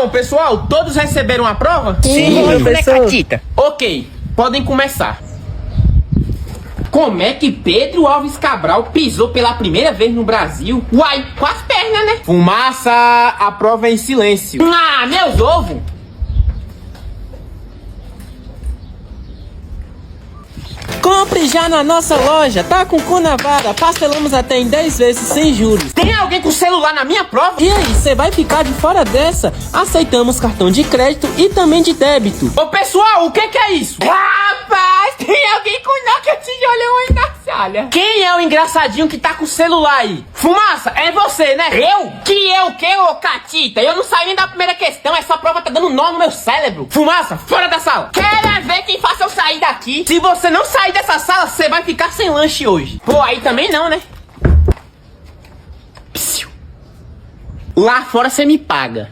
Então, pessoal, todos receberam a prova? Sim, professor. Ok, podem começar. Como é que Pedro Alves Cabral pisou pela primeira vez no Brasil? Uai, com as pernas, né? Fumaça, a prova é em silêncio. Ah, meus ovos! Compre já na nossa loja, tá com cu na vara, parcelamos até em 10 vezes sem juros. Tem alguém com celular na minha prova? E aí, você vai ficar de fora dessa? Aceitamos cartão de crédito e também de débito. Ô pessoal, o que é isso? Rapaz, tem alguém com nugget de olhão aí na sala. Quem é o engraçadinho que tá com o celular aí? Fumaça, é você, né? Eu? Que eu o quê, ô Catita? Eu não saí nem da primeira questão, essa prova tá dando nó no meu cérebro. Fumaça, fora da sala. Quero ver quem faça eu sair daqui. Se você não sair dessa sala, você vai ficar sem lanche hoje. Pô, aí também não, né? Psiu. Lá fora você me paga.